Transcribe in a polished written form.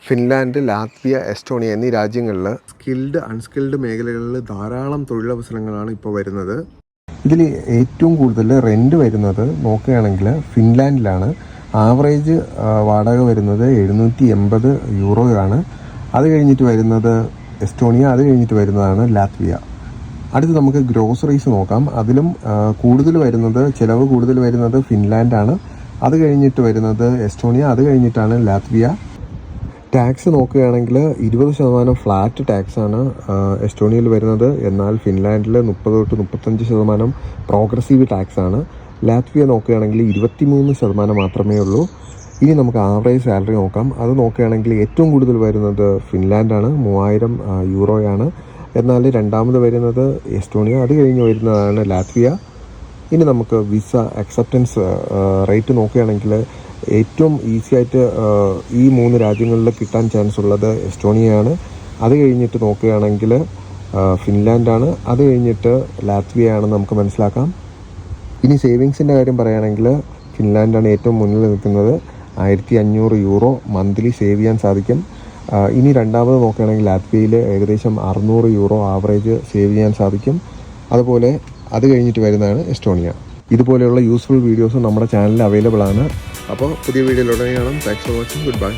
Finland, Latvia, Estonia എന്നീ രാജ്യങ്ങളിൽ skilled, unskilled മേഖലകളിൽ ധാരാളം തൊഴിലവസരങ്ങളാണ് ഇപ്പോൾ വരുന്നത്. ഇതിൽ ഏറ്റവും കൂടുതൽ റെൻറ്റ് വരുന്നത് നോക്കുകയാണെങ്കിൽ ഫിൻലാൻഡിലാണ്. ആവറേജ് വാടക വരുന്നത് 780 യൂറോയാണ്. അത് കഴിഞ്ഞിട്ട് വരുന്നത് എസ്റ്റോണിയ, അത് കഴിഞ്ഞിട്ട് വരുന്നതാണ് ലാത്വിയ. അടുത്ത് നമുക്ക് ഗ്രോസറീസ് നോക്കാം. അതിലും ചിലവ് കൂടുതൽ വരുന്നത് ഫിൻലാൻഡാണ്. അത് കഴിഞ്ഞിട്ട് വരുന്നത് എസ്റ്റോണിയ, അത് കഴിഞ്ഞിട്ടാണ് ലാത്വിയ. ടാക്സ് നോക്കുകയാണെങ്കിൽ 20% ഫ്ലാറ്റ് ടാക്സാണ് എസ്റ്റോണിയയിൽ വരുന്നത്. എന്നാൽ ഫിൻലാൻഡിൽ 30-35% പ്രോഗ്രസീവ് ടാക്സാണ്. ലാത്വിയ നോക്കുകയാണെങ്കിൽ 23% മാത്രമേ ഉള്ളൂ. ഇനി നമുക്ക് ആവറേജ് സാലറി നോക്കാം. അത് നോക്കുകയാണെങ്കിൽ ഏറ്റവും കൂടുതൽ വരുന്നത് ഫിൻലാൻഡാണ്, 3000 യൂറോയാണ്. എന്നാൽ രണ്ടാമത് വരുന്നത് എസ്റ്റോണിയ, അത് കഴിഞ്ഞ് വരുന്നതാണ് ലാത്വിയ. ഇനി നമുക്ക് വിസ അക്സെപ്റ്റൻസ് റേറ്റ് നോക്കുകയാണെങ്കിൽ ഏറ്റവും ഈസി ആയിട്ട് ഈ 3 രാജ്യങ്ങളിൽ കിട്ടാൻ ചാൻസ് ഉള്ളത് എസ്റ്റോണിയയാണ്. അത് കഴിഞ്ഞിട്ട് നോക്കുകയാണെങ്കിൽ ഫിൻലാൻഡാണ്, അത് കഴിഞ്ഞിട്ട് ലാത്വിയയാണെന്ന് നമുക്ക് മനസ്സിലാക്കാം. ഇനി സേവിങ്സിൻ്റെ കാര്യം പറയുകയാണെങ്കിൽ ഫിൻലാൻഡാണ് ഏറ്റവും മുന്നിൽ നിൽക്കുന്നത്. 1500 യൂറോ മന്ത്ലി സേവ് ചെയ്യാൻ സാധിക്കും. ഇനി രണ്ടാമത് നോക്കുകയാണെങ്കിൽ ലാത്വിയയിൽ ഏകദേശം 600 യൂറോ ആവറേജ് സേവ് ചെയ്യാൻ സാധിക്കും. അതുപോലെ അത് കഴിഞ്ഞിട്ട് വരുന്നതാണ് എസ്റ്റോണിയ. ഇതുപോലെയുള്ള യൂസ്ഫുൾ വീഡിയോസ് നമ്മുടെ ചാനലിൽ അവൈലബിൾ ആണ്. അപ്പോൾ പുതിയ വീഡിയോയിൽ ഉടനെ കാണാം. Thanks for watching. Good bye.